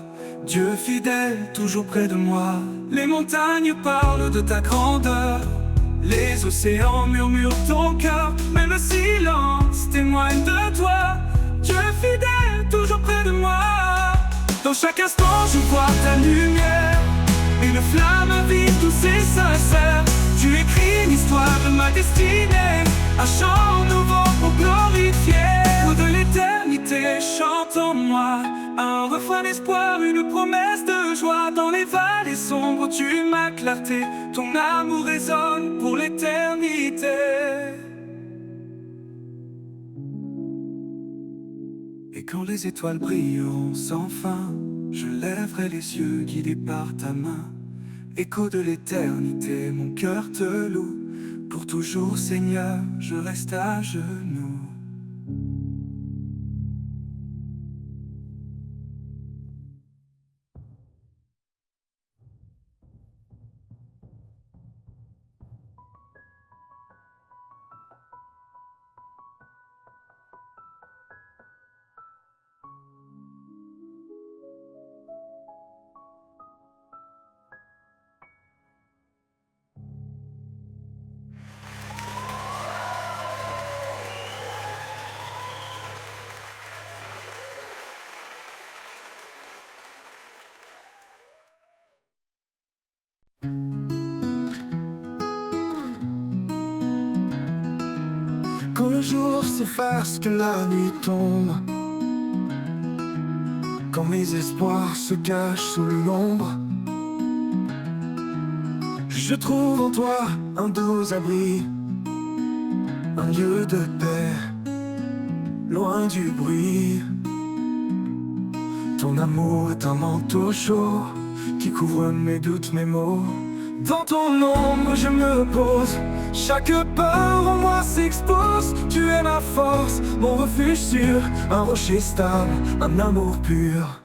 Dieu fidèle, toujours près de moi. Les montagnes parlent de ta grandeur, les océans murmurent ton cœur, même le silence témoigne de toi. Dieu fidèle, toujours près de moi. Dans chaque instant je vois ta lumière, une flamme vive, douce et sincère. Tu écris l'histoire de ma destinée, un chant nouveau pour glorifier. Pour de l'éternité chante en moi, un refrain d'espoir, une promesse de joie. Dans les vallées sombres, tu es ma clarté, ton amour résonne pour l'éternité. Et quand les étoiles brilleront sans fin, je lèverai les yeux guidés par ta main. Écho de l'éternité, mon cœur te loue. Pour toujours, Seigneur, je reste à genoux. Quand le jour s'efface, que la nuit tombe, quand mes espoirs se cachent sous l'ombre, je trouve en toi un doux abri, un lieu de paix, loin du bruit. Ton amour est un manteau chaud qui couvre mes doutes, mes maux. Dans ton ombre je me repose, chaque peur en moi s'expose. Tu es ma force, mon refuge sûr, un rocher stable, un amour pur.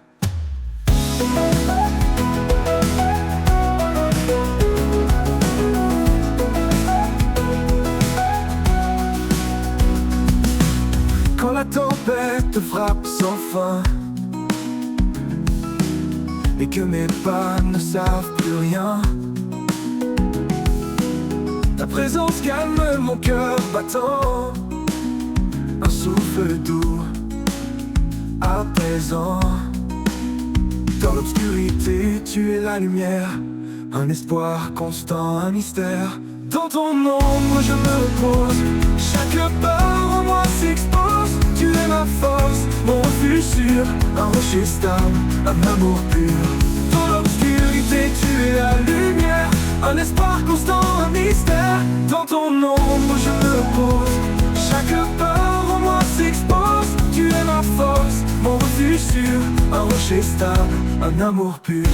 Quand la tempête frappe sans fin et que mes pas ne savent plus rien, ta présence calme mon cœur battant, un souffle doux, apaisant. Dans l'obscurité, tu es la lumière, un espoir constant, un mystère. Dans ton ombre je me repose, chaque peur en moi s'expose. Tu es ma force, mon refuge sûr, un rocher stable, un amour pur. Dans l'obscurité, tu es la lumière, un espoir constant, un mystère. Dans ton ombre je me repose, chaque peur en moi s'expose. Tu es ma force, mon refuge sûr, un rocher stable, un amour pur.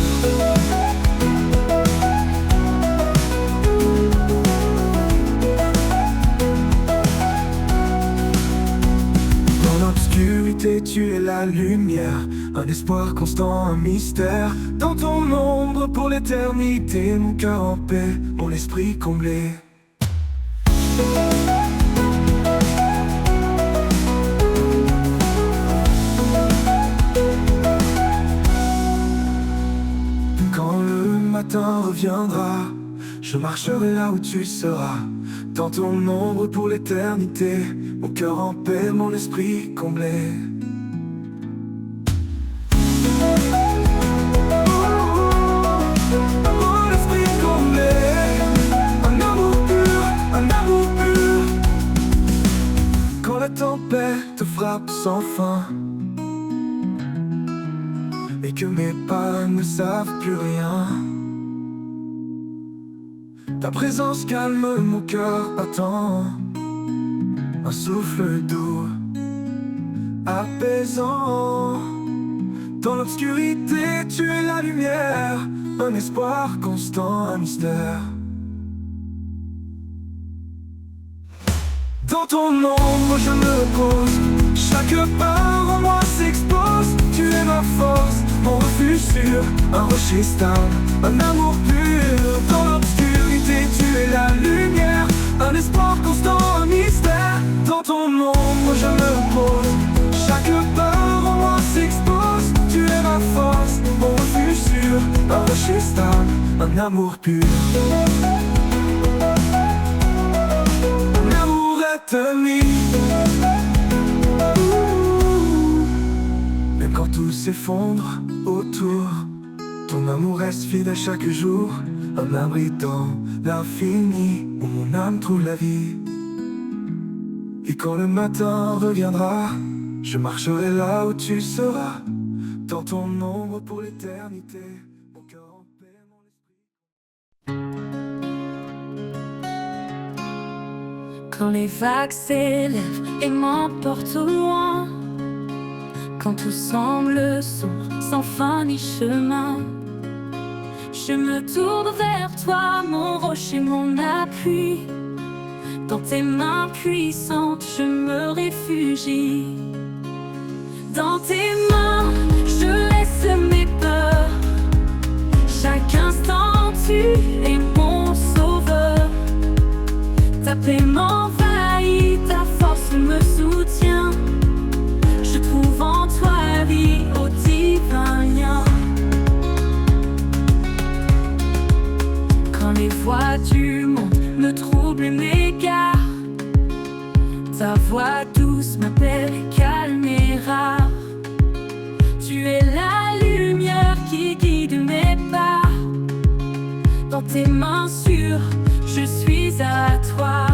Dans l'obscurité, tu es la lumière, un espoir constant, un mystère. Dans ton ombre pour l'éternité, mon cœur en paix, mon esprit comblé. quand le matin reviendra, je marcherai là où tu seras, dans ton ombre pour l'éternité, mon cœur en paix, mon esprit comblé. Mon esprit comblé, un amour pur, un amour pur. Quand la tempête te frappe sans fin et que mes pas ne savent plus rien, ta présence calme mon cœur battant, un souffle doux, apaisant. Dans l'obscurité, tu es la lumière, un espoir constant, un mystère. Dans ton ombre je me repose, chaque part en moi s'expose. Tu es ma force, mon refuge sûr, un rocher stable, un amour pur. Dans l'obscurité, tu es la lumière, un espoir constant, un mystère. Dans ton ombre je me repose, chaque part en moi s'expose. Tu es ma force, mon refuge sûr, un rocher stable, un amour pur. Un amour éternel. Même quand tout s'effondre autour, ton amour reste fidèle chaque jour. Un abri dans l'infini où mon âme trouve la vie. Et quand le matin reviendra, je marcherai là où tu seras, dans ton ombre pour l'éternité, mon cœur en paix, mon esprit. Quand les vagues s'élèvent et m'emportent au loin, quand tout semble sombre, sans fin ni chemin, je me tourne vers toi, mon rocher, mon appui. Dans tes mains puissantes, je me réfugie. Dans tes mains, je laisse mes peurs. Chaque instant, tu es mon sauveur. Ta paix m'envahit, ta force me soutient. Je trouve en toi vie au divin lien. Quand les voix du monde me troublent et m'égarent, ta voix douce m'appelle, calme et rare. Tu es la lumière qui guide mes pas. Dans tes mains sûres, je suis à toi.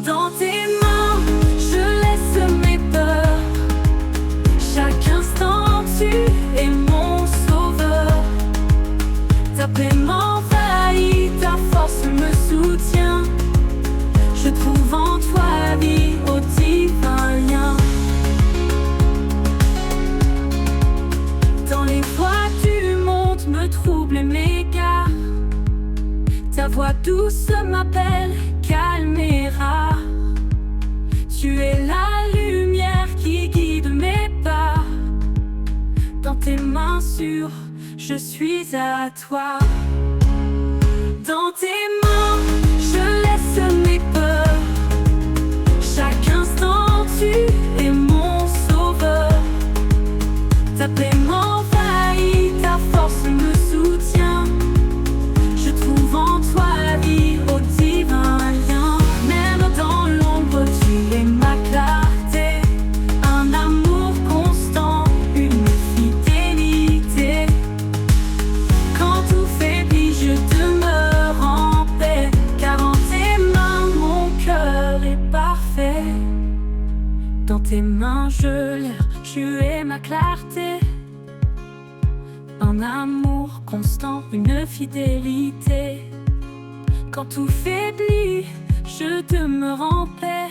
Dans tes mains, je laisse mes peurs. Chaque instant, tu es mon sauveur. Ta paix m'envahit, ta force me soutient. Je trouve en toi vie au divin lien. Dans les voies du monde me trouble et m'égare, ta voix douce m'appelle, calme et rare. Tu es la lumière qui guide mes pas. Dans tes mains sûres, je suis à toi. Dans tes mains, je laisse mes peurs. Chaque instant, tu es mon sauveur. Ta paix m'envahit, ta force me soutient. Je trouve en toi vie au divin lien. Même dans l'ombre, tu es ma clarté. Un amour constant, une fidélité. Quand tout faiblit, je demeure en paix, car en tes mains, mon cœur est parfait. Dans tes mains, je l'ère, tu es ma clarté. Un amour constant, une fidélité. Quand tout faiblit, je demeure en paix,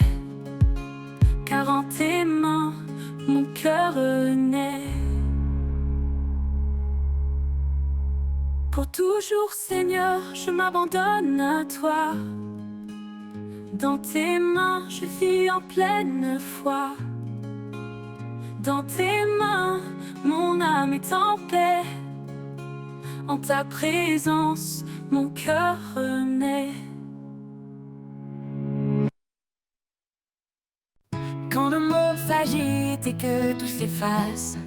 car en tes mains, mon cœur naît. Pour toujours, Seigneur, je m'abandonne à toi. Dans tes mains, je vis en pleine foi. Dans tes mains, mon âme est en paix. En ta présence, mon cœur naît. Quand le monde s'agite et que tout s'efface,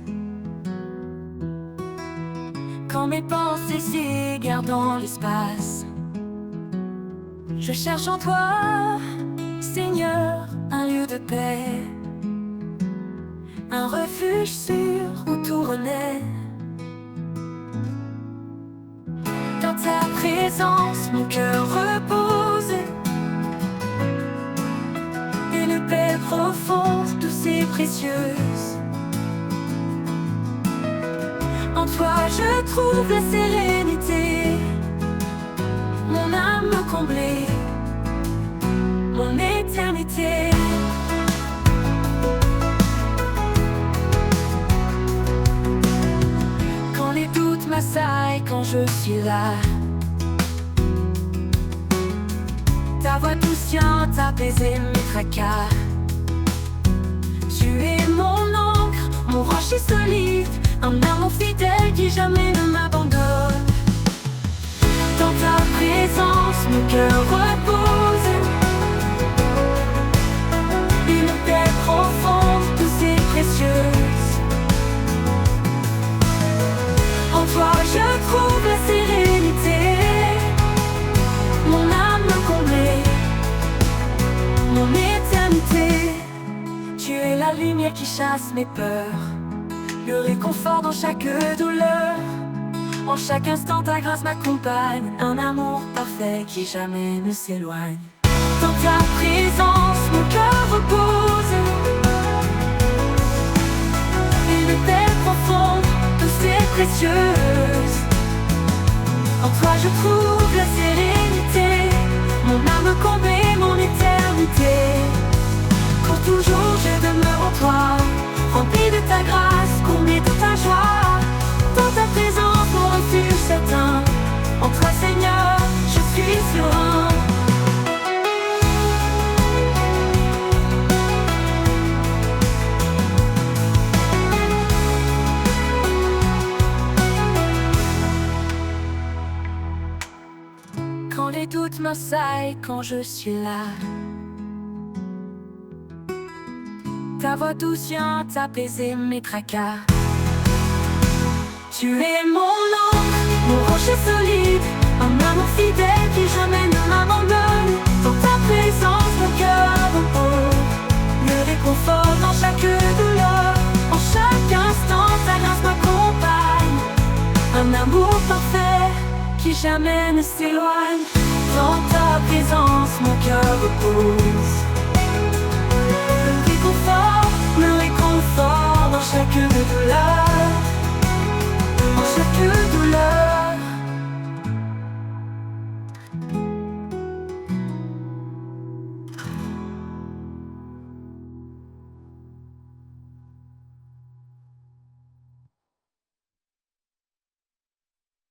quand Quand mes pensées s'égarent dans l'espace, je cherche en toi, Seigneur, un lieu de paix, un refuge sûr où tout renaît. Dans ta présence, mon cœur repose, une paix profonde, douce et précieuse. En toi je trouve la sérénité, mon âme comblée, mon éternité. Quand les doutes m'assaillent, quand je suis là, ta voix douce vient apaiser mes tracas. Tu es mon ancre, mon rocher solide, un amour fidèle qui jamais ne m'abandonne. Dans ta présence, mon cœur repose, une paix profonde, douce et précieuse. En toi je trouve la sérénité, mon âme comblée, mon éternité. Tu es la lumière qui chasse mes peurs, le réconfort dans chaque douleur. En chaque instant ta grâce m'accompagne, un amour parfait qui jamais ne s'éloigne. Dans ta présence mon cœur repose, une paix profonde, douce et précieuse. En toi je trouve la sérénité, mon âme comblée, mon éternité. Pour toujours je demeure en toi, rempli de ta grâce, comblé de ta joie. Dans ta présence, mon refuge certain, en toi Seigneur, je suis serein. Quand les doutes m'assaillent, quand je suis là, ta voix douce vient apaiser mes tracas. Tu es mon ancre, mon rocher solide, un amour fidèle qui jamais ne m'abandonne. Dans ta présence mon cœur repose, le réconfort dans chaque douleur. En chaque instant ta grâce m'accompagne, un amour parfait qui jamais ne s'éloigne. Dans ta présence mon cœur repose,